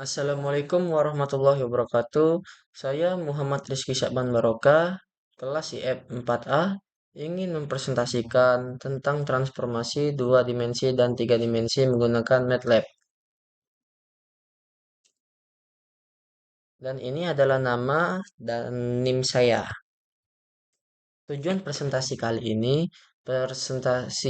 Assalamualaikum warahmatullahi wabarakatuh. Saya Muhammad Rizky Syakban Barokah, kelas IF 4A, ingin mempresentasikan tentang transformasi dua dimensi dan tiga dimensi menggunakan MATLAB. Dan ini adalah nama dan NIM saya. Tujuan presentasi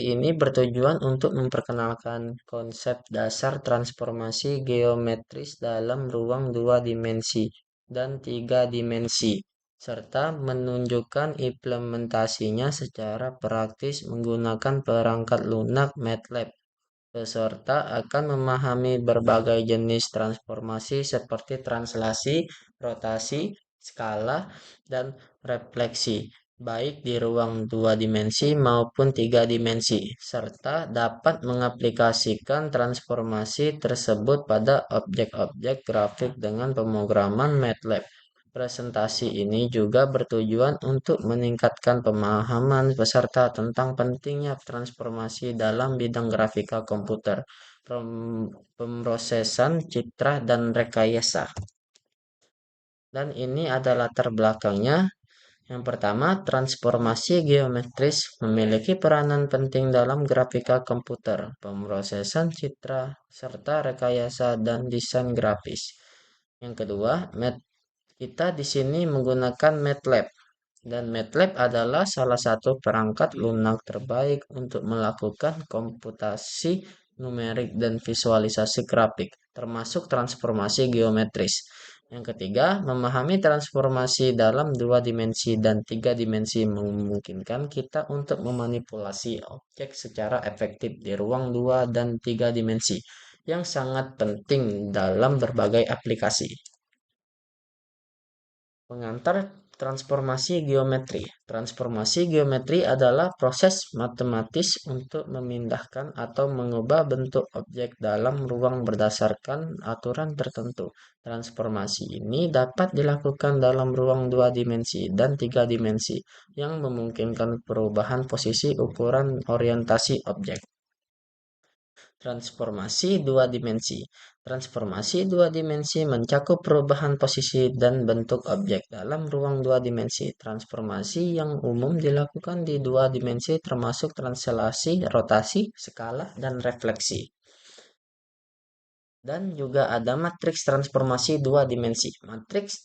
ini bertujuan untuk memperkenalkan konsep dasar transformasi geometris dalam ruang dua dimensi dan tiga dimensi, serta menunjukkan implementasinya secara praktis menggunakan perangkat lunak MATLAB. Peserta akan memahami berbagai jenis transformasi seperti translasi, rotasi, skala, dan refleksi, baik di ruang dua dimensi maupun tiga dimensi, serta dapat mengaplikasikan transformasi tersebut pada objek-objek grafik dengan pemrograman MATLAB. Presentasi ini juga bertujuan untuk meningkatkan pemahaman peserta tentang pentingnya transformasi dalam bidang grafika komputer, pemrosesan citra, dan rekayasa. Dan ini adalah latar belakangnya. Yang pertama, transformasi geometris memiliki peranan penting dalam grafika komputer, pemrosesan citra, serta rekayasa dan desain grafis. Yang kedua, kita di sini menggunakan MATLAB. Dan MATLAB adalah salah satu perangkat lunak terbaik untuk melakukan komputasi numerik dan visualisasi grafik, termasuk transformasi geometris. Yang ketiga, memahami transformasi dalam dua dimensi dan tiga dimensi memungkinkan kita untuk memanipulasi objek secara efektif di ruang dua dan tiga dimensi, yang sangat penting dalam berbagai aplikasi. Pengantar transformasi geometri. Transformasi geometri adalah proses matematis untuk memindahkan atau mengubah bentuk objek dalam ruang berdasarkan aturan tertentu. Transformasi ini dapat dilakukan dalam ruang dua dimensi dan tiga dimensi, yang memungkinkan perubahan posisi, ukuran, orientasi objek. Transformasi dua dimensi. Transformasi dua dimensi mencakup perubahan posisi dan bentuk objek dalam ruang dua dimensi. Transformasi yang umum dilakukan di dua dimensi termasuk translasi, rotasi, skala, dan refleksi. Dan juga ada matriks transformasi dua dimensi. Matriks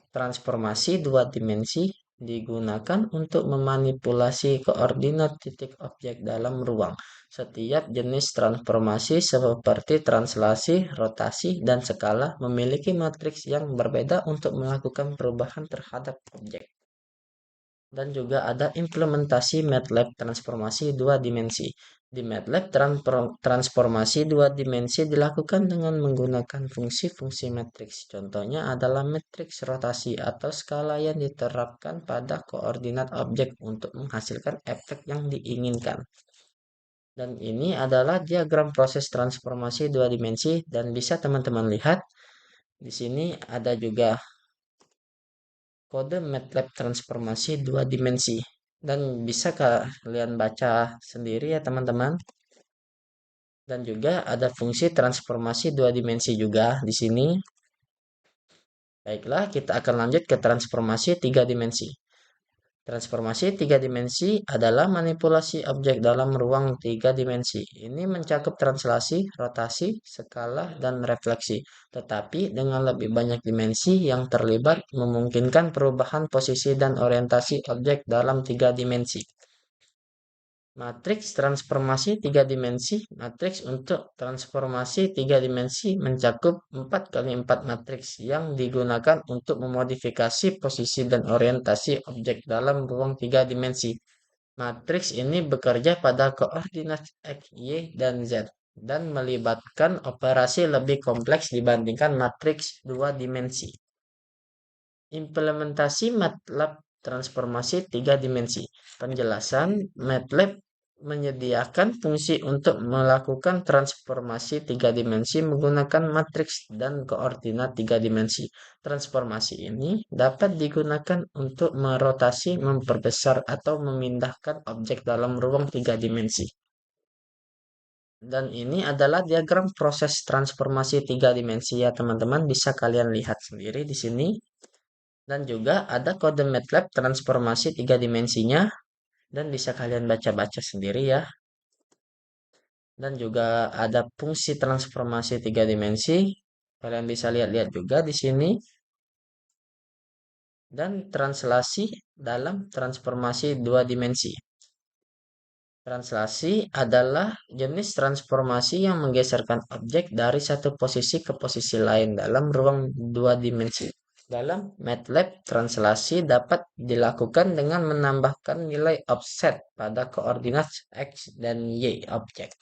transformasi dua dimensi digunakan untuk memanipulasi koordinat titik objek dalam ruang. Setiap jenis transformasi seperti translasi, rotasi, dan skala memiliki matriks yang berbeda untuk melakukan perubahan terhadap objek. Dan juga ada implementasi MATLAB transformasi dua dimensi. Di MATLAB, transformasi dua dimensi dilakukan dengan menggunakan fungsi-fungsi matriks. Contohnya adalah matriks rotasi atau skala yang diterapkan pada koordinat objek untuk menghasilkan efek yang diinginkan. Dan ini adalah diagram proses transformasi dua dimensi, dan bisa teman-teman lihat di sini ada juga kode MATLAB transformasi dua dimensi, dan bisa kalian baca sendiri ya teman-teman. Dan juga ada fungsi transformasi dua dimensi juga di sini. Baiklah, kita akan lanjut ke transformasi tiga dimensi. Transformasi tiga dimensi adalah manipulasi objek dalam ruang tiga dimensi. Ini mencakup translasi, rotasi, skala, dan refleksi. Tetapi dengan lebih banyak dimensi yang terlibat memungkinkan perubahan posisi dan orientasi objek dalam tiga dimensi. Matriks transformasi tiga dimensi. Matriks untuk transformasi tiga dimensi mencakup 4x4 matriks yang digunakan untuk memodifikasi posisi dan orientasi objek dalam ruang tiga dimensi. Matriks ini bekerja pada koordinat X, Y, dan Z, dan melibatkan operasi lebih kompleks dibandingkan matriks dua dimensi. Implementasi MATLAB transformasi tiga dimensi. Penjelasan: MATLAB menyediakan fungsi untuk melakukan transformasi tiga dimensi menggunakan matriks dan koordinat tiga dimensi. Transformasi ini dapat digunakan untuk merotasi, memperbesar, atau memindahkan objek dalam ruang tiga dimensi. Dan ini adalah diagram proses transformasi tiga dimensi ya teman-teman, bisa kalian lihat sendiri di sini. Dan juga ada kode MATLAB transformasi tiga dimensinya dan bisa kalian baca-baca sendiri ya. Dan juga ada fungsi transformasi tiga dimensi. Kalian bisa lihat-lihat juga di sini. Dan translasi dalam transformasi dua dimensi. Translasi adalah jenis transformasi yang menggeserkan objek dari satu posisi ke posisi lain dalam ruang dua dimensi. Dalam MATLAB, translasi dapat dilakukan dengan menambahkan nilai offset pada koordinat X dan Y objek.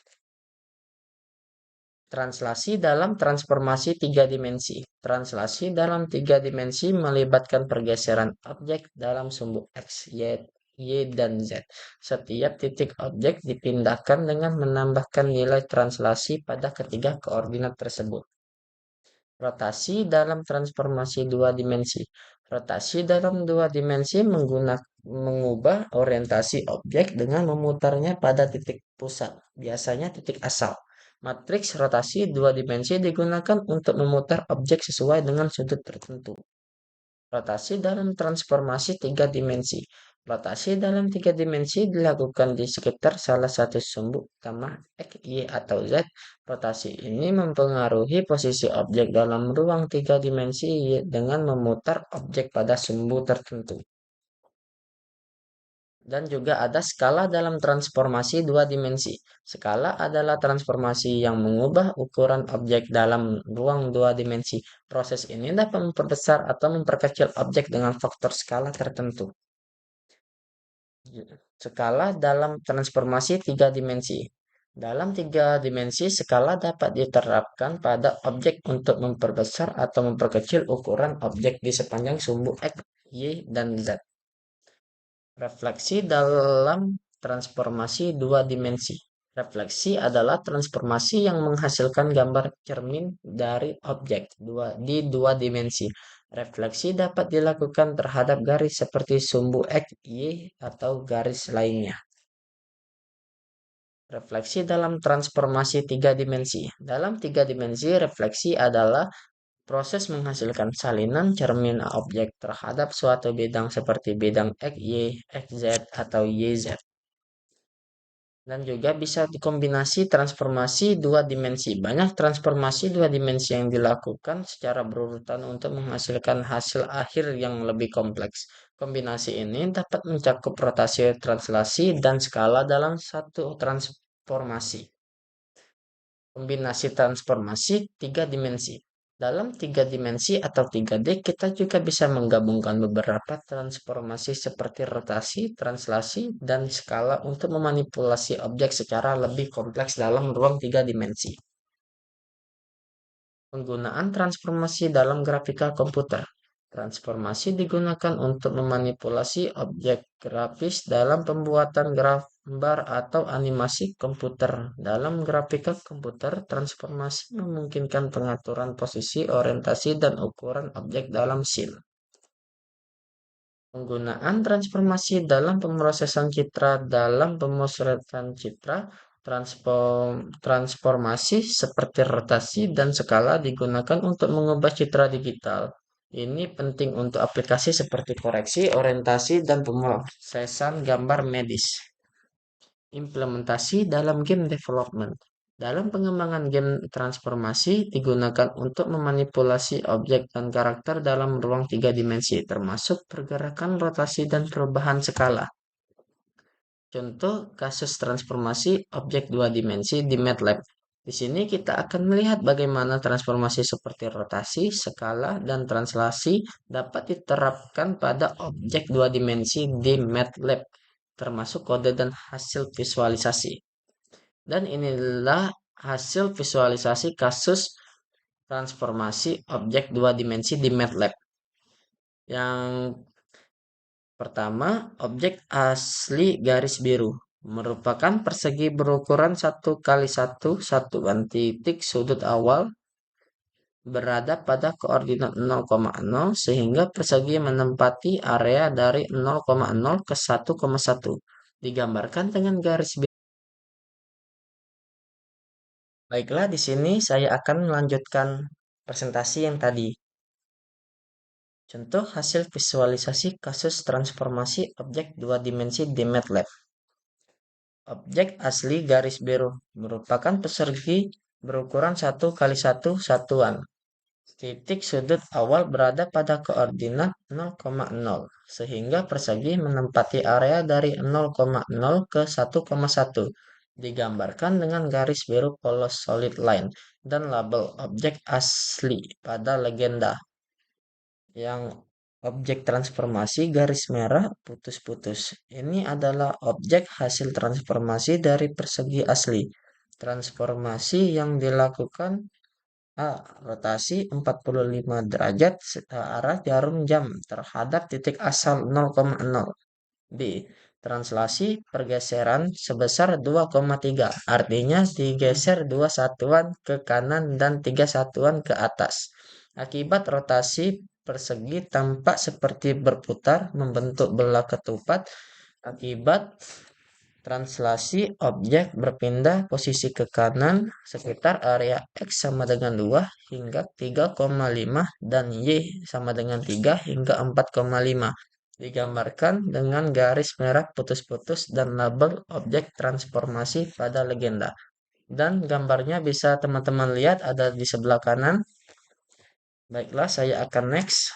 Translasi dalam transformasi tiga dimensi. Translasi dalam tiga dimensi melibatkan pergeseran objek dalam sumbu X, Y, dan Z. Setiap titik objek dipindahkan dengan menambahkan nilai translasi pada ketiga koordinat tersebut. Rotasi dalam transformasi dua dimensi. Rotasi dalam dua dimensi mengubah orientasi objek dengan memutarnya pada titik pusat, biasanya titik asal. Matriks rotasi dua dimensi digunakan untuk memutar objek sesuai dengan sudut tertentu. Rotasi dalam transformasi tiga dimensi. Rotasi dalam tiga dimensi dilakukan di sekitar salah satu sumbu utama X, Y, atau Z. Rotasi ini mempengaruhi posisi objek dalam ruang tiga dimensi dengan memutar objek pada sumbu tertentu. Dan juga ada skala dalam transformasi dua dimensi. Skala adalah transformasi yang mengubah ukuran objek dalam ruang dua dimensi. Proses ini dapat memperbesar atau memperkecil objek dengan faktor skala tertentu. Skala dalam transformasi tiga dimensi. Dalam tiga dimensi, skala dapat diterapkan pada objek untuk memperbesar atau memperkecil ukuran objek di sepanjang sumbu X, Y, dan Z. Refleksi dalam transformasi dua dimensi. Refleksi adalah transformasi yang menghasilkan gambar cermin dari objek di dua dimensi. Refleksi dapat dilakukan terhadap garis seperti sumbu X, Y, atau garis lainnya. Refleksi dalam transformasi tiga dimensi. Dalam tiga dimensi, refleksi adalah proses menghasilkan salinan cermin objek terhadap suatu bidang seperti bidang X, Y, XZ, atau YZ. Dan juga bisa dikombinasi transformasi dua dimensi. Banyak transformasi dua dimensi yang dilakukan secara berurutan untuk menghasilkan hasil akhir yang lebih kompleks. Kombinasi ini dapat mencakup rotasi, translasi, dan skala dalam satu transformasi. Kombinasi transformasi tiga dimensi. Dalam tiga dimensi atau 3D, kita juga bisa menggabungkan beberapa transformasi seperti rotasi, translasi, dan skala untuk memanipulasi objek secara lebih kompleks dalam ruang tiga dimensi. Penggunaan transformasi dalam grafika komputer. Transformasi digunakan untuk memanipulasi objek grafis dalam pembuatan gambar atau animasi komputer. Dalam grafika komputer, transformasi memungkinkan pengaturan posisi, orientasi, dan ukuran objek dalam scene. Penggunaan transformasi dalam pemrosesan citra. Dalam pemrosesan citra, transformasi seperti rotasi dan skala digunakan untuk mengubah citra digital. Ini penting untuk aplikasi seperti koreksi, orientasi, dan pemrosesan gambar medis. Implementasi dalam game development. Dalam pengembangan game, transformasi digunakan untuk memanipulasi objek dan karakter dalam ruang tiga dimensi, termasuk pergerakan, rotasi, dan perubahan skala. Contoh kasus transformasi objek dua dimensi di MATLAB. Di sini kita akan melihat bagaimana transformasi seperti rotasi, skala, dan translasi dapat diterapkan pada objek dua dimensi di MATLAB, termasuk kode dan hasil visualisasi. Dan inilah hasil visualisasi kasus transformasi objek dua dimensi di MATLAB. Yang pertama, objek asli garis biru merupakan persegi berukuran 1 x 1 satuan titik sudut awal berada pada koordinat 0,0 sehingga persegi menempati area dari 0,0 ke 1,1. Digambarkan dengan garis biru Baiklah, di sini saya akan melanjutkan presentasi yang tadi. Contoh hasil visualisasi kasus transformasi objek dua dimensi di MATLAB. Objek asli garis biru merupakan persegi berukuran 1 kali 1 satuan. Titik sudut awal berada pada koordinat 0,0, sehingga persegi menempati area dari 0,0 ke 1,1. Digambarkan dengan garis biru polos solid line dan label objek asli pada legenda yang objek transformasi garis merah putus-putus. Ini adalah objek hasil transformasi dari persegi asli. Transformasi yang dilakukan A. Rotasi 45 derajat searah jarum jam terhadap titik asal 0,0. B. Translasi pergeseran sebesar 2,3. Artinya digeser 2 satuan ke kanan dan 3 satuan ke atas. Akibat rotasi persegi tampak seperti berputar membentuk belah ketupat. Akibat translasi objek berpindah posisi ke kanan sekitar area X sama dengan 2 hingga 3,5 dan Y sama dengan 3 hingga 4,5. Digambarkan dengan garis merah putus-putus dan label objek transformasi pada legenda. Dan gambarnya bisa teman-teman lihat ada di sebelah kanan. Baiklah, saya akan next.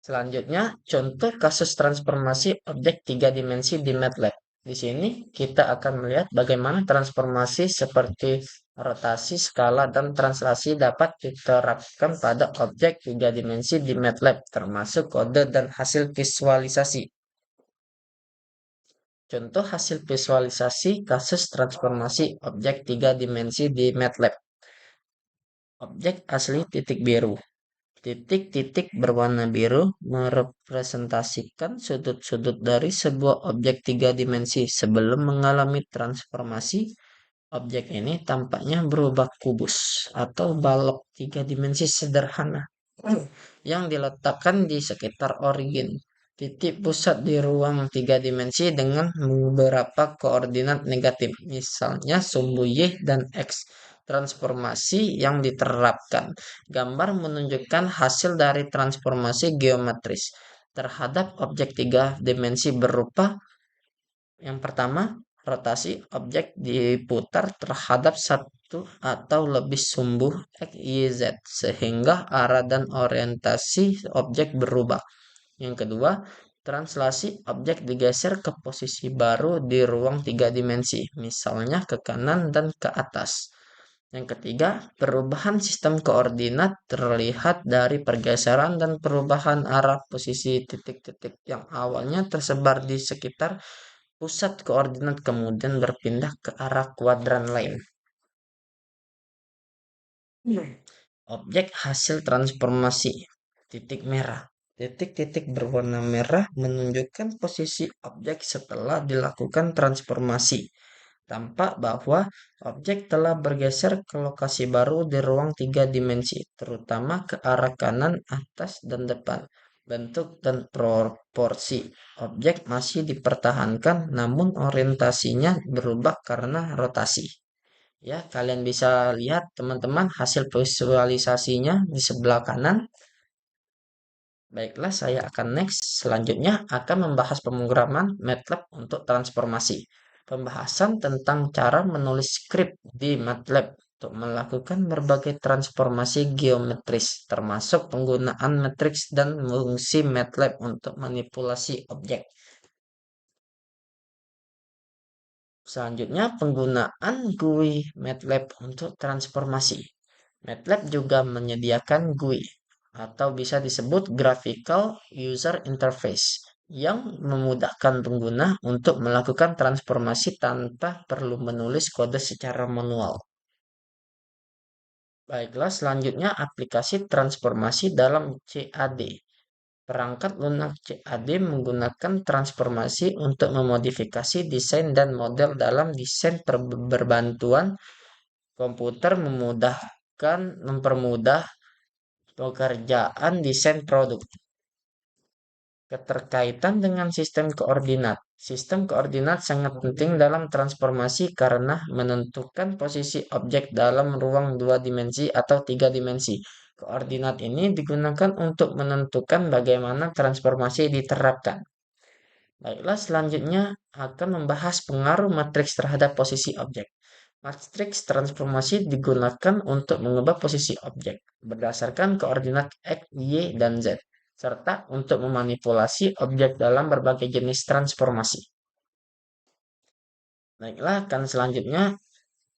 Selanjutnya, contoh kasus transformasi objek tiga dimensi di MATLAB. Di sini kita akan melihat bagaimana transformasi seperti rotasi, skala, dan translasi dapat diterapkan pada objek tiga dimensi di MATLAB, termasuk kode dan hasil visualisasi. Contoh hasil visualisasi kasus transformasi objek tiga dimensi di MATLAB. Objek asli titik biru. Titik-titik berwarna biru merepresentasikan sudut-sudut dari sebuah objek tiga dimensi. Sebelum mengalami transformasi, objek ini tampaknya berubah kubus atau balok tiga dimensi sederhana yang diletakkan di sekitar origin. Titik pusat di ruang tiga dimensi dengan beberapa koordinat negatif, misalnya sumbu Y dan X. Transformasi yang diterapkan. Gambar menunjukkan hasil dari transformasi geometris terhadap objek tiga dimensi berupa yang pertama, rotasi objek diputar terhadap satu atau lebih sumbu X, Y, Z sehingga arah dan orientasi objek berubah. Yang kedua, translasi objek digeser ke posisi baru di ruang tiga dimensi, misalnya ke kanan dan ke atas. Yang ketiga, perubahan sistem koordinat terlihat dari pergeseran dan perubahan arah posisi titik-titik yang awalnya tersebar di sekitar pusat koordinat kemudian berpindah ke arah kuadran lain. Objek hasil transformasi titik merah. Titik-titik berwarna merah menunjukkan posisi objek setelah dilakukan transformasi. Tampak bahwa objek telah bergeser ke lokasi baru di ruang tiga dimensi, terutama ke arah kanan, atas, dan depan. Bentuk dan proporsi objek masih dipertahankan, namun orientasinya berubah karena rotasi. Ya, kalian bisa lihat teman-teman hasil visualisasinya di sebelah kanan. Baiklah, saya akan next. Selanjutnya akan membahas pemrograman MATLAB untuk transformasi. Pembahasan tentang cara menulis skrip di MATLAB untuk melakukan berbagai transformasi geometris, termasuk penggunaan matriks dan fungsi MATLAB untuk manipulasi objek. Selanjutnya, penggunaan GUI MATLAB untuk transformasi. MATLAB juga menyediakan GUI atau bisa disebut Graphical User Interface yang memudahkan pengguna untuk melakukan transformasi tanpa perlu menulis kode secara manual. Baiklah, selanjutnya aplikasi transformasi dalam CAD. Perangkat lunak CAD menggunakan transformasi untuk memodifikasi desain dan model dalam desain berbantuan komputer mempermudah pekerjaan desain produk. Keterkaitan dengan sistem koordinat. Sistem koordinat sangat penting dalam transformasi karena menentukan posisi objek dalam ruang dua dimensi atau tiga dimensi. Koordinat ini digunakan untuk menentukan bagaimana transformasi diterapkan. Baiklah, selanjutnya akan membahas pengaruh matriks terhadap posisi objek. Matriks transformasi digunakan untuk mengubah posisi objek berdasarkan koordinat X, Y, dan Z, serta untuk memanipulasi objek dalam berbagai jenis transformasi. Baiklah, akan selanjutnya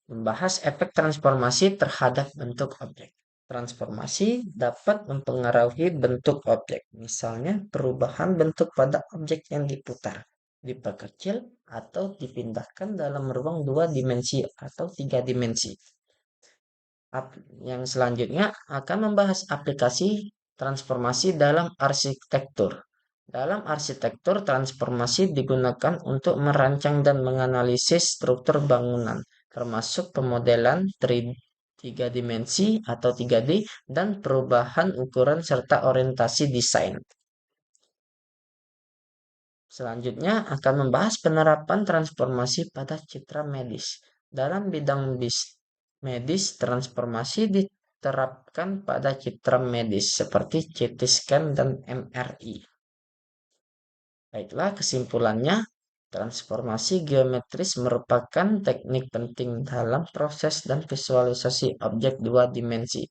membahas efek transformasi terhadap bentuk objek. Transformasi dapat mempengaruhi bentuk objek, misalnya perubahan bentuk pada objek yang diputar, diperkecil, atau dipindahkan dalam ruang dua dimensi atau tiga dimensi. Yang selanjutnya akan membahas aplikasi transformasi dalam arsitektur. Dalam arsitektur, transformasi digunakan untuk merancang dan menganalisis struktur bangunan, termasuk pemodelan tiga dimensi atau 3D dan perubahan ukuran serta orientasi desain. Selanjutnya akan membahas penerapan transformasi pada citra medis. Dalam bidang medis, transformasi diterapkan pada citra medis seperti CT scan dan MRI. Baiklah, kesimpulannya, transformasi geometris merupakan teknik penting dalam proses dan visualisasi objek dua dimensi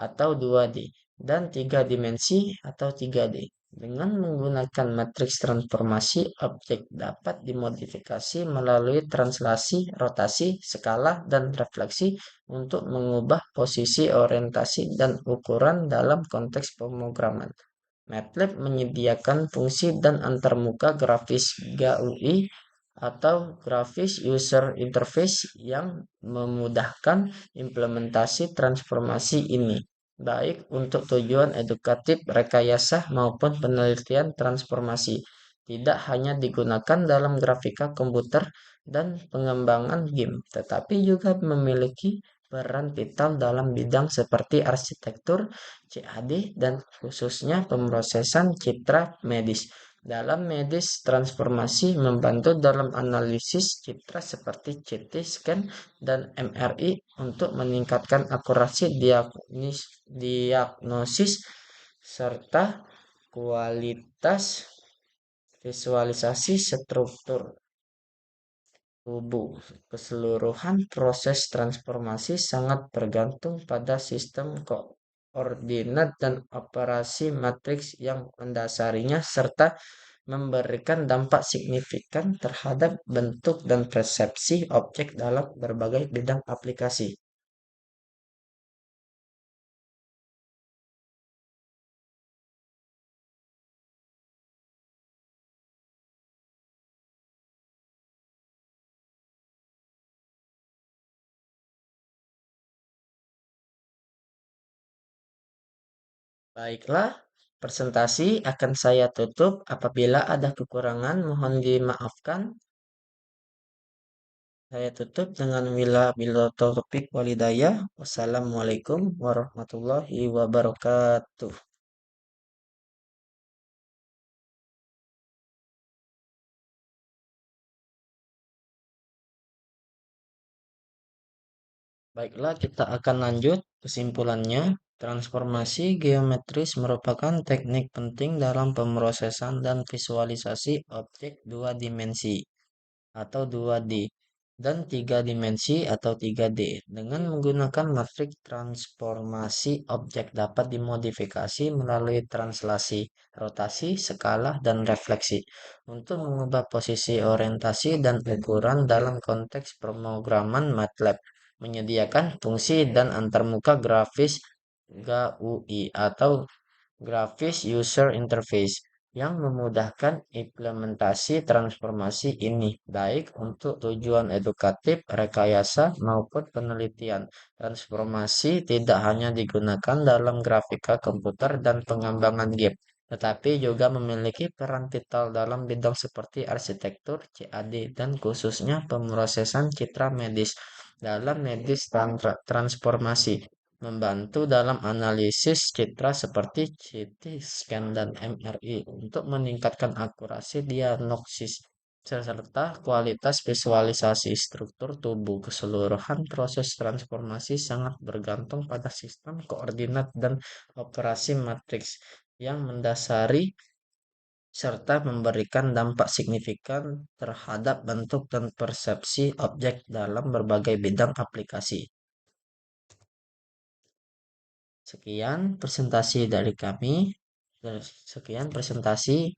atau 2D dan tiga dimensi atau 3D. Dengan menggunakan matriks transformasi, objek dapat dimodifikasi melalui translasi, rotasi, skala, dan refleksi untuk mengubah posisi, orientasi, dan ukuran dalam konteks pemrograman. MATLAB menyediakan fungsi dan antarmuka grafis GUI atau Graphics User Interface yang memudahkan implementasi transformasi ini, baik untuk tujuan edukatif, rekayasa, maupun penelitian transformasi. Tidak hanya digunakan dalam grafika komputer dan pengembangan game, tetapi juga memiliki peran vital dalam bidang seperti arsitektur, CAD, dan khususnya pemrosesan citra medis. Dalam medis, transformasi membantu dalam analisis citra seperti CT scan dan MRI untuk meningkatkan akurasi diagnosis serta kualitas visualisasi struktur tubuh. Keseluruhan proses transformasi sangat bergantung pada sistem koordinat dan operasi matriks yang mendasarinya serta memberikan dampak signifikan terhadap bentuk dan persepsi objek dalam berbagai bidang aplikasi. Baiklah, presentasi akan saya tutup. Apabila ada kekurangan, mohon dimaafkan. Saya tutup dengan bila taufiq walidayah. Wassalamualaikum warahmatullahi wabarakatuh. Baiklah, kita akan lanjut kesimpulannya. Transformasi geometris merupakan teknik penting dalam pemrosesan dan visualisasi objek dua dimensi atau 2D dan tiga dimensi atau 3D. Dengan menggunakan matriks transformasi, objek dapat dimodifikasi melalui translasi, rotasi, skala, dan refleksi untuk mengubah posisi, orientasi, dan ukuran dalam konteks pemrograman MATLAB. Menyediakan fungsi dan antarmuka grafis GUI atau Graphics User Interface yang memudahkan implementasi transformasi ini, baik untuk tujuan edukatif, rekayasa, maupun penelitian. Transformasi tidak hanya digunakan dalam grafika komputer dan pengembangan game, tetapi juga memiliki peran vital dalam bidang seperti arsitektur, CAD, dan khususnya pemrosesan citra medis. Dalam medis transformasi, membantu dalam analisis citra seperti CT scan dan MRI untuk meningkatkan akurasi diagnosis serta kualitas visualisasi struktur tubuh. Keseluruhan proses transformasi sangat bergantung pada sistem koordinat dan operasi matriks yang mendasari serta memberikan dampak signifikan terhadap bentuk dan persepsi objek dalam berbagai bidang aplikasi. Sekian presentasi dari kami. Sekian presentasi.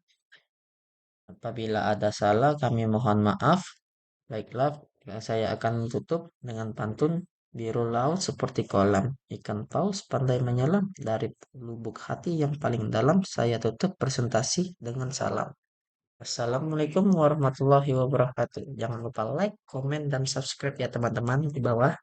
Apabila ada salah, kami mohon maaf. Baiklah, saya akan tutup dengan pantun. Biru laut seperti kolam, ikan paus pandai menyelam. Dari lubuk hati yang paling dalam, saya tutup presentasi dengan salam. Assalamualaikum warahmatullahi wabarakatuh. Jangan lupa like, komen, dan subscribe ya teman-teman di bawah.